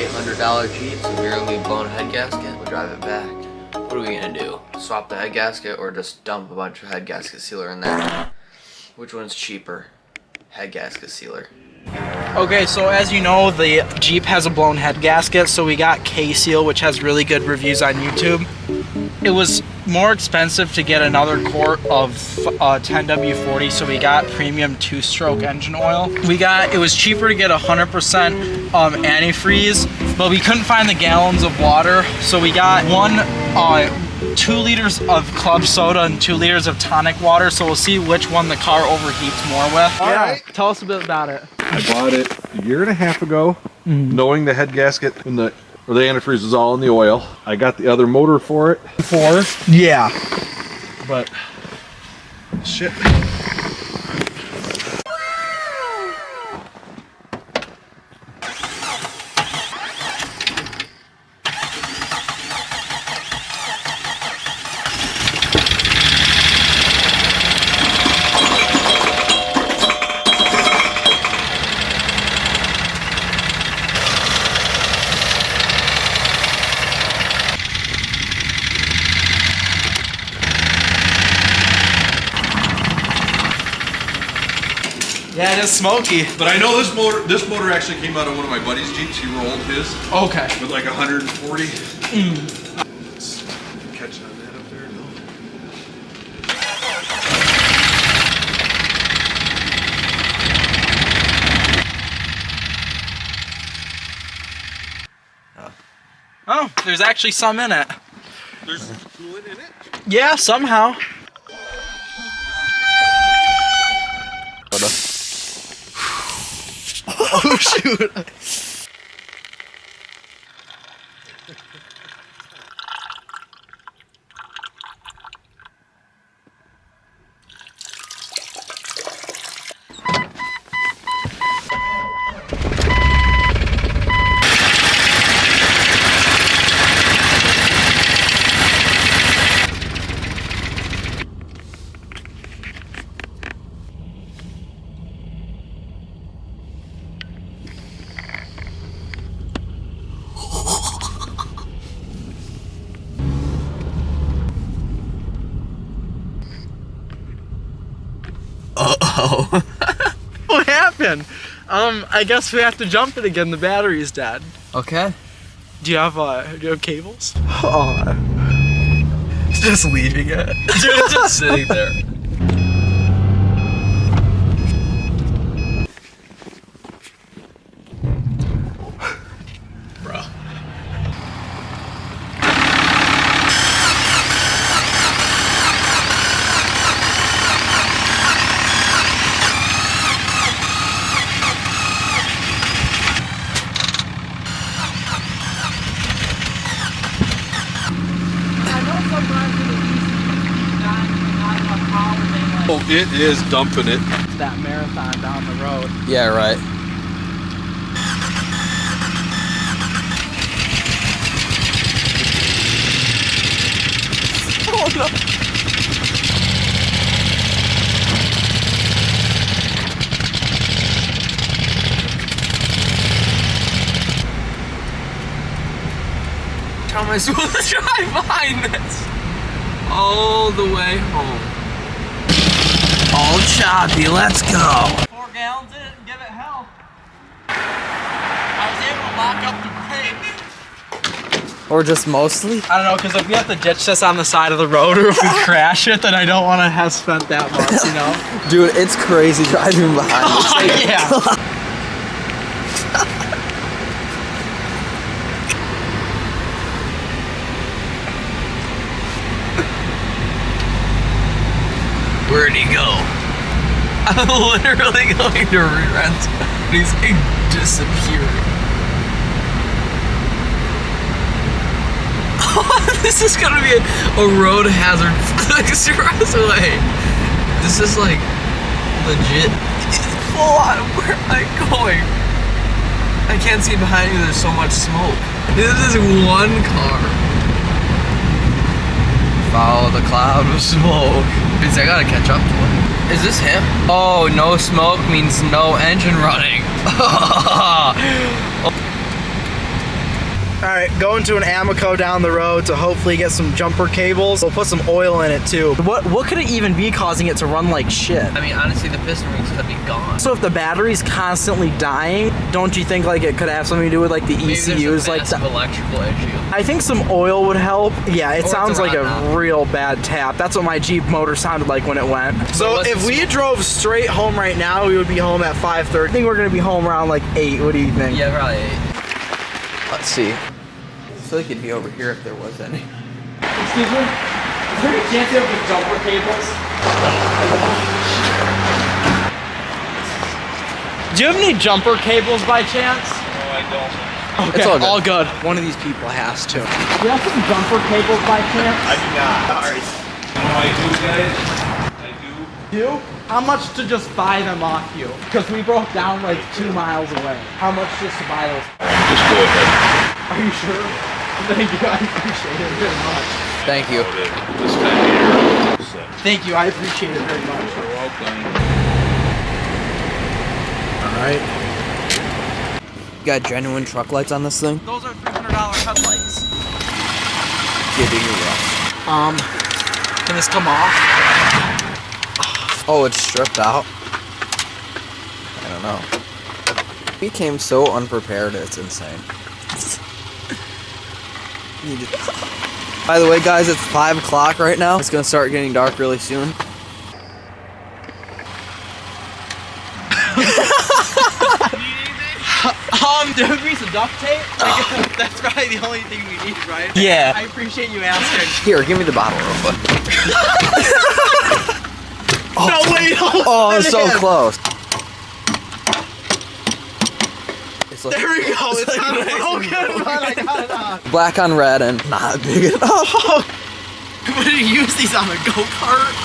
$800 Jeep, severely blown head gasket. We'll drive it back. What are we gonna do? Swap the head gasket or just dump a bunch of head gasket sealer in there? Which one's cheaper? Head gasket sealer. Okay, so as you know, the Jeep has a blown head gasket, so we got K-Seal, which has really good reviews on YouTube. It was more expensive to get another quart of 10W40, so we got premium 2-stroke engine oil. It was cheaper to get 100% antifreeze, but we couldn't find the gallons of water, so we got 2 liters of club soda and 2 liters of tonic water, so we'll see which one the car overheats more with. Alright. Tell us a bit about it. I bought it a year and a half ago, knowing the head gasket and the antifreeze is all in the oil. I got the other motor for it. Yeah. But shit. Yeah, it is smoky. But I know this motor actually came out of one of my buddy's Jeeps. He rolled his. Okay. With like 140. It's catching on that up there, no? Oh, there's actually some in it. There's coolant in it? Yeah, somehow. Oh shoot. Uh-oh. What happened? I guess we have to jump it again. The battery's dead. Okay. Do you have cables? Oh. Just leaving it. Just sitting there. Bro. Oh, it is dumping it. That marathon down the road. Yeah, right. Oh no. How am I supposed to drive behind this? All the way home. All choppy, let's go. 4 gallons in it and give it hell. I was able to lock up the brake. Or just mostly? I don't know, because if we have to ditch this on the side of the road or if we crash it, then I don't want to have spent that much, you know? Dude, it's crazy driving behind this. Oh, yeah. Where'd he go? I'm literally going to re-rent. He's like disappearing. This is gonna be a road hazard for the expressway. This is like legit. Full on. Where am I going? I can't see behind me. There's so much smoke. This is one car. Follow the cloud of smoke. Means I gotta catch up to him. Is this him? Oh, no smoke means no engine running. All right, going to an Amoco down the road to hopefully get some jumper cables. We'll put some oil in it too. What could it even be causing it to run like shit? I mean, honestly, the piston rings could be gone. So if the battery's constantly dying, don't you think like it could have something to do with like the Maybe ECUs, there's a like massive electrical issue. I think some oil would help. Yeah, it Or sounds it's a like a run now. real bad tap. That's what my Jeep motor sounded like when it went. So what's if the we drove straight home right now, we would be home at 5:30. I think we're gonna be home around like 8. What do you think? Yeah, probably 8. Let's see. I feel like it'd be over here if there was any. Excuse me? Is there any chance you have the jumper cables? Do you have any jumper cables by chance? No, I don't. Okay, It's all good. One of these people has to. Do you have some jumper cables by chance? I do not. Sorry. No, I do, guys. I do. Do? How much to just buy them off you? Because we broke down like 2 miles away. How much just to buy those? Just go ahead. Are you sure? Thank you, I appreciate it very much. Thank you. This time of year. So, Thank you, I appreciate it very much. you're welcome. Alright. Got genuine truck lights on this thing? Those are $300 headlights. Kidding me. Can this come off? Oh, it's stripped out? I don't know. We came so unprepared, it's insane. By the way, guys, it's 5 o'clock right now. It's gonna start getting dark really soon. Dude, we some duct tape? Like, that's probably the only thing we need, right? Yeah. I appreciate you asking. Here, give me the bottle real quick. No, wait, hold Oh, on it's so again. close. It's like, There we go, it's like not nice and broken, but I got it off. black on red and not big enough. What did you use these on a go-kart?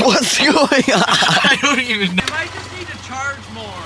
What's going on? I don't even know. I might just need to charge more.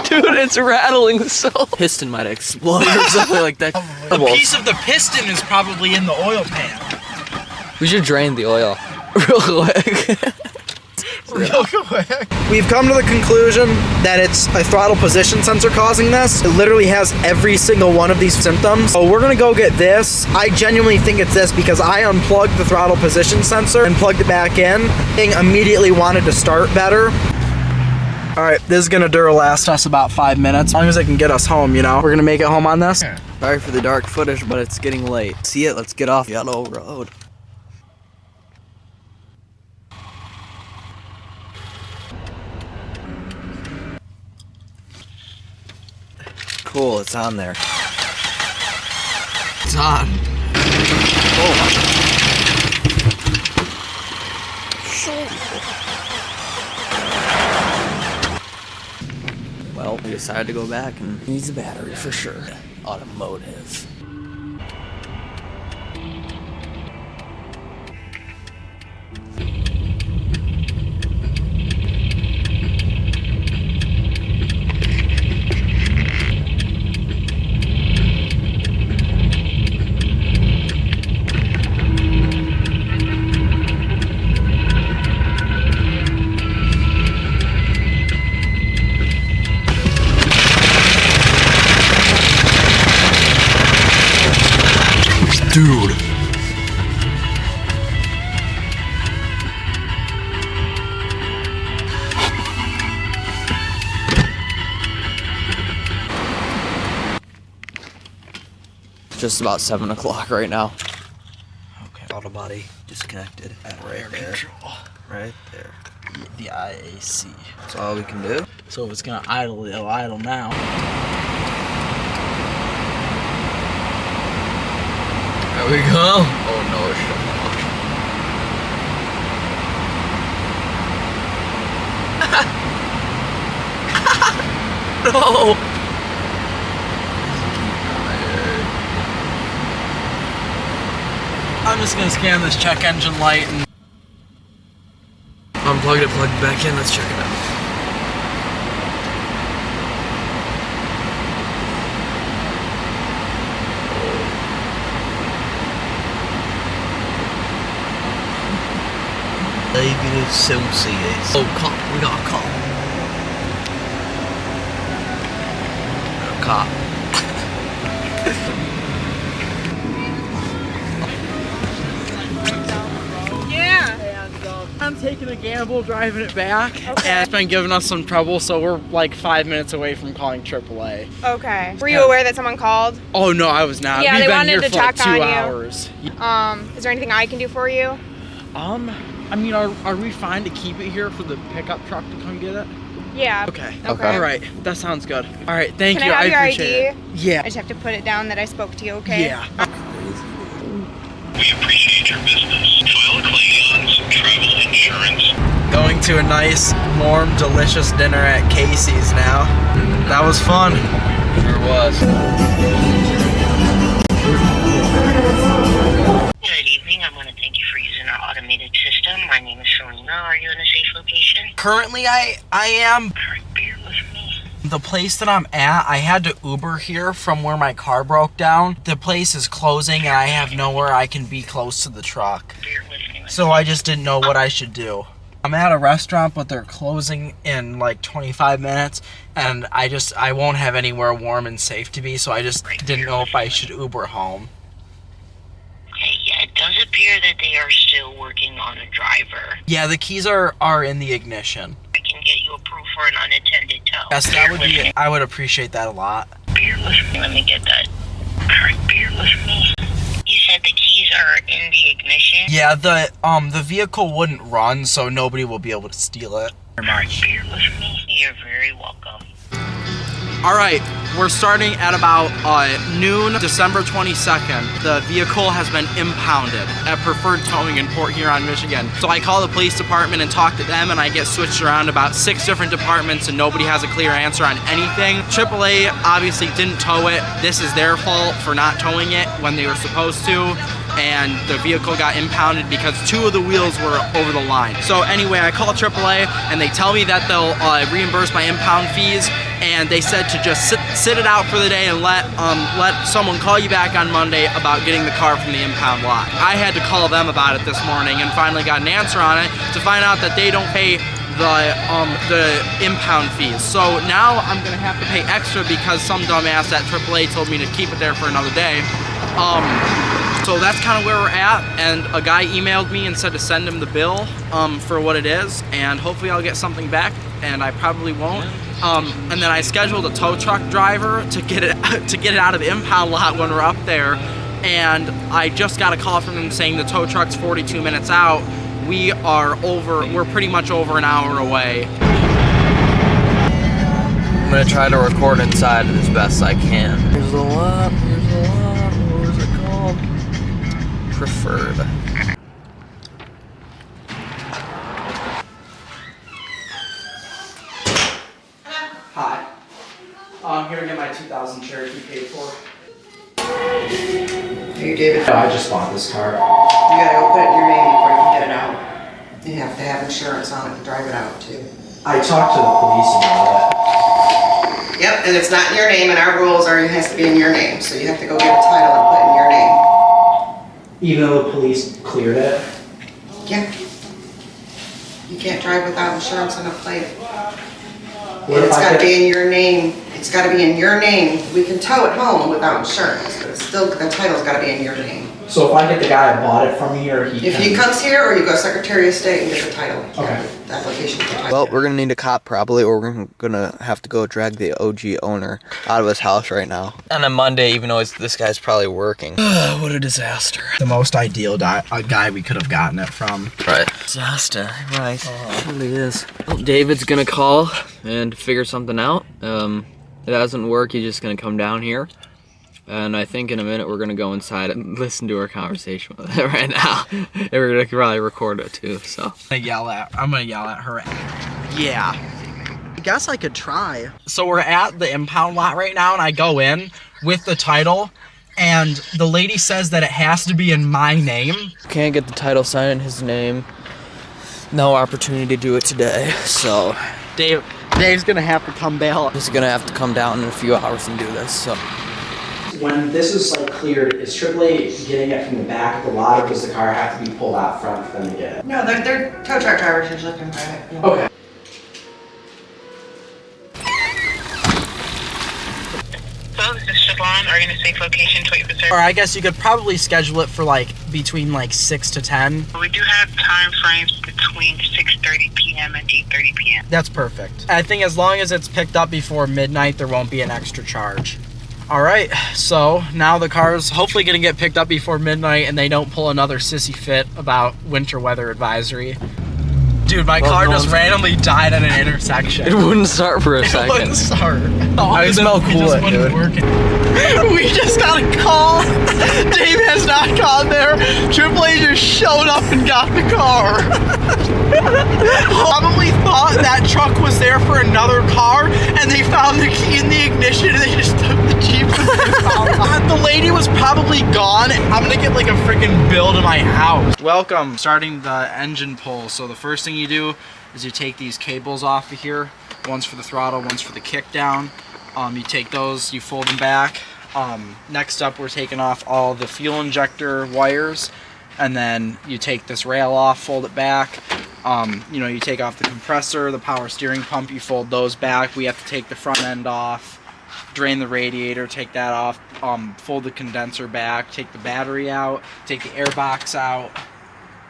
Dude, it's rattling so. Piston might explode or something like that. A piece of the piston is probably in the oil pan. We should drain the oil real quick. Real quick. We've come to the conclusion that it's a throttle position sensor causing this. It literally has every single one of these symptoms. So we're gonna go get this. I genuinely think it's this because I unplugged the throttle position sensor and plugged it back in. Thing immediately wanted to start better. All right, this is gonna last us about 5 minutes. As long as it can get us home, you know. We're gonna make it home on this. Sorry for the dark footage, but it's getting late. See it? Let's get off Yellow Road. Cool, it's on there. It's on. Oh. Well, we decided to go back and use the battery for sure. Automotive. Dude. Just about 7 o'clock right now. Okay, auto body disconnected. Right there. Right there. The IAC. That's all we can do. So if it's gonna idle, it'll idle now. There we go. Oh no, it's shut off. No. I'm just gonna scan this check engine light and Unplugged it, plugged it back in. Let's check it out. Negative Celsius. Oh, cop. We got a cop. A cop. I'm taking a gamble driving it back, and it's been giving us some trouble, so we're like 5 minutes away from calling AAA. Okay. Were you aware that someone called? Oh no, I was not. Yeah, We've they been wanted here to for like check 2 on you. hours. Is there anything I can do for you? I mean, are we fine to keep it here for the pickup truck to come get it? Yeah. Okay. Okay. All right, that sounds good. All right, thank Can you. I have your appreciate ID? it. Yeah. I just have to put it down that I spoke to you, okay? Yeah. We appreciate your business. File a claim on some travel insurance. Going to a nice, warm, delicious dinner at Casey's now. That was fun. Sure was. Good evening. I want to thank you for using our automated system. My name is Selena. Are you in a safe location? Currently, I am. All right, bear with me. The place that I'm at, I had to Uber here from where my car broke down. The place is closing and I have nowhere I can be close to the truck. Bear with me. So I just didn't know what I should do. I'm at a restaurant, but they're closing in like 25 minutes, and I won't have anywhere warm and safe to be, so I just didn't know if I should Uber home. Okay, yeah, it does appear that they are still working on a driver. Yeah, the keys are in the ignition. I can get you approved for an unattended tow. Yes, that Bear would with be, me. I would appreciate that a lot. Bear with me. Let me get that. All right, bear with me. You said the keys are in the ignition? Yeah, the vehicle wouldn't run, so nobody will be able to steal it. All right, bear with me. You're very welcome. All right, we're starting at about noon, December 22nd. The vehicle has been impounded at Preferred Towing in Port Huron, Michigan. So I call the police department and talk to them, and I get switched around about 6 different departments, and nobody has a clear answer on anything. AAA obviously didn't tow it. This is their fault for not towing it when they were supposed to. And the vehicle got impounded because 2 of the wheels were over the line. So anyway, I call AAA and they tell me that they'll reimburse my impound fees, and they said to just sit it out for the day and let someone call you back on Monday about getting the car from the impound lot. I had to call them about it this morning and finally got an answer on it to find out that they don't pay the impound fees. So now I'm gonna have to pay extra because some dumbass at AAA told me to keep it there for another day. So that's kind of where we're at, and a guy emailed me and said to send him the bill for what it is, and hopefully I'll get something back, and I probably won't. And then I scheduled a tow truck driver to get it out of the impound lot when we're up there, and I just got a call from them saying the tow truck's 42 minutes out. We're pretty much over an hour away. I'm gonna try to record inside as best I can. Here's the lot, what was it called? Preferred. Hi. I'm here to get my 2000 Cherokee paid for. Hey, David. No, I just bought this car. You gotta go put it in your name before you can get it out. You have to have insurance on it to drive it out too. I talked to the police about it. Yep, and it's not in your name, and our rules are it has to be in your name, so you have to go get a title and put it in your name. Even though the police cleared it? Yeah. You can't drive without insurance on a plate. What And if it's I gotta get- be in your name. It's gotta be in your name. We can tow it home without insurance, but it's still, the title's gotta be in your name. So if I get the guy that bought it from here, If he comes here, or you go to Secretary of State and get the title. Okay. The application for the title. Well, we're gonna need a cop probably, or we're gonna have to go drag the OG owner out of his house right now. On a Monday, even though this guy's probably working. What a disaster. The most ideal guy we could have gotten it from. Right. Disaster, right. It really is. Well, David's gonna call and figure something out. If it doesn't work, he's just gonna come down here. And I think in a minute we're gonna go inside and listen to our conversation with it right now. And we're gonna probably record it too, so. I'm gonna yell at her. Yeah. I guess I could try. So we're at the impound lot right now, and I go in with the title, and the lady says that it has to be in my name. Can't get the title signed in his name. No opportunity to do it today, so. Dave's gonna have to come bail. He's gonna have to come down in a few hours and do this, so. when this is like cleared, is AAA getting it from the back of the lot, or does the car have to be pulled out front for them to get it? No, they're tow truck drivers usually can drive it. Yeah. Okay. So this is Siobhan. Are you in a safe location to wait for service? Or I guess you could probably schedule it for like between like 6 to 10. We do have time frames between 6:30 p.m. and 8:30 p.m. That's perfect. I think as long as it's picked up before midnight, there won't be an extra charge. All right, so now the car's hopefully gonna get picked up before midnight and they don't pull another sissy fit about winter weather advisory. Dude, my car just randomly died at an intersection. It wouldn't start for a It second. wouldn't start. I smell coolant, dude. We just got a call. Dave has not gone there. AAA just showed up and got the car. Probably thought that truck was there for another car, and they found the key in the ignition, and they just took the Jeep. The lady was probably gone. I'm gonna get like a freaking bill to my house. Welcome. Starting the engine pull. So the first thing you do is you take these cables off of here. One's for the throttle, one's for the kick down. You take those, you fold them back. Next up, we're taking off all the fuel injector wires, and then you take this rail off, fold it back. You know, you take off the compressor, the power steering pump, you fold those back. We have to take the front end off, drain the radiator, take that off, fold the condenser back, take the battery out, take the air box out,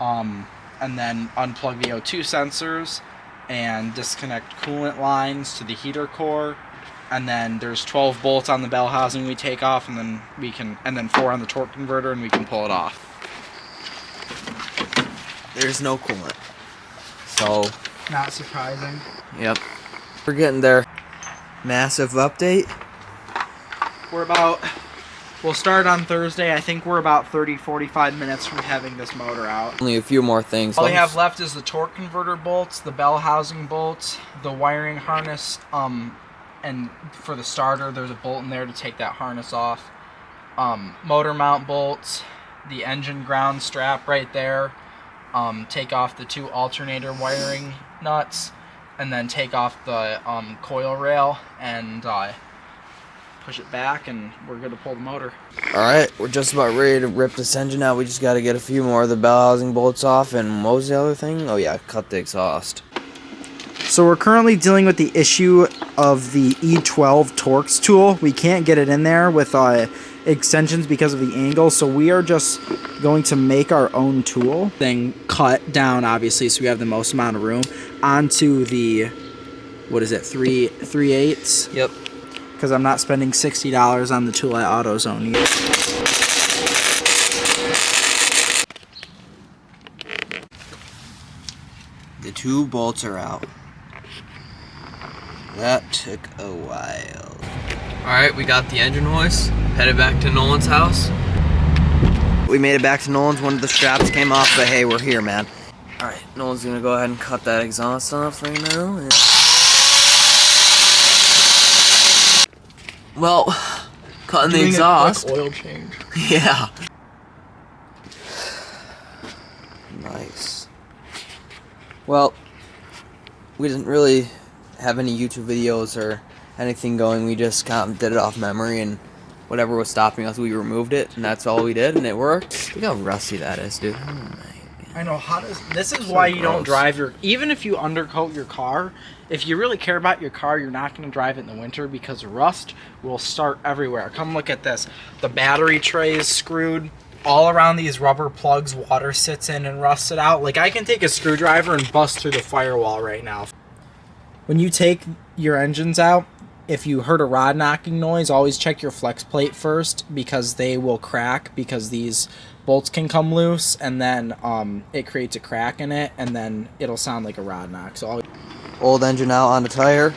and then unplug the O2 sensors and disconnect coolant lines to the heater core. And then there's 12 bolts on the bell housing we take off, and then 4 on the torque converter, and we can pull it off. There's no coolant. So, Not surprising. yep. We're getting there. Massive update. We'll start on Thursday. I think we're about 30-45 minutes from having this motor out. Only a few more things. All we have left is the torque converter bolts, the bell housing bolts, the wiring harness, and for the starter, there's a bolt in there to take that harness off. Motor mount bolts, the engine ground strap right there. Take off the 2 alternator wiring nuts, and then take off the coil rail and push it back, and we're good to pull the motor. Alright, we're just about ready to rip this engine out. We just got to get a few more of the bell housing bolts off, and what was the other thing? Oh yeah, cut the exhaust. So we're currently dealing with the issue of the E12 Torx tool. We can't get it in there with extensions because of the angle, so we are just going to make our own tool. Then cut down, obviously, so we have the most amount of room, onto the, what is it, 3/8? Yep. Because I'm not spending $60 on the tool at AutoZone yet. The 2 bolts are out. That took a while. Alright, we got the engine hoist. Headed back to Nolan's house. We made it back to Nolan's. One of the straps came off, but hey, we're here, man. Alright, Nolan's gonna go ahead and cut that exhaust off right now. And... well, cutting the exhaust. Oil change. Yeah. Nice. Well, we didn't really have any YouTube videos or anything going. We just kind of did it off memory, and whatever was stopping us, we removed it, and that's all we did, and it worked. Look how rusty that is, dude. Oh my God. I know. This is why you don't drive your... even if you undercoat your car, if you really care about your car, you're not going to drive it in the winter because rust will start everywhere. Come look at this. The battery tray is screwed. All around these rubber plugs, water sits in and rusts it out. Like, I can take a screwdriver and bust through the firewall right now. When you take your engines out, if you heard a rod knocking noise, always check your flex plate first, because they will crack, because these bolts can come loose, and then it creates a crack in it, and then it'll sound like a rod knock. So Old engine out on the tire.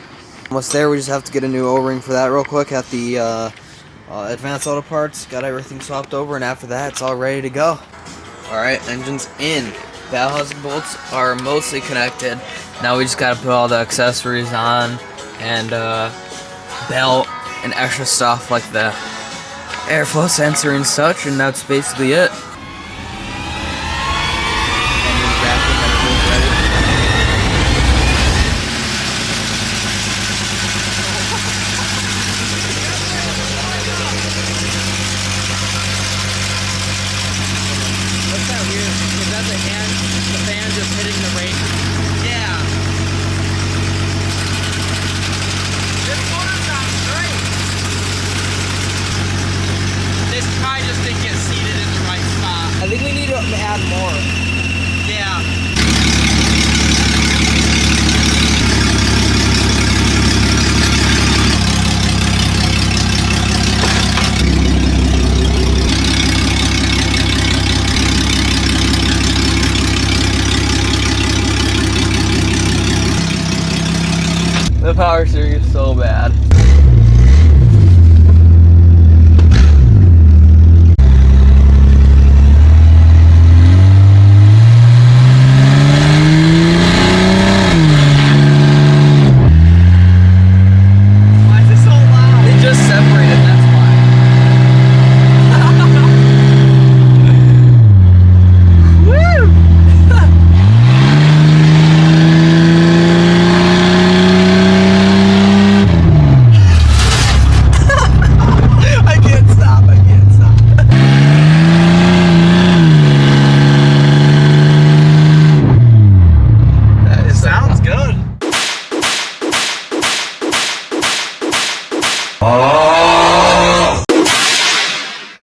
Almost there. We just have to get a new O-ring for that real quick at the Advanced Auto Parts. Got everything swapped over, and after that, it's all ready to go. Alright, engine's in. Bell housing bolts are mostly connected. Now we just gotta put all the accessories on, and belt and extra stuff like the airflow sensor and such, and that's basically it. Engine's wrapping, everything's ready. The power steering is so bad. Why is it so loud? It just separated, that's why. I can't stop. I can't stop. That It is sounds good. Oh.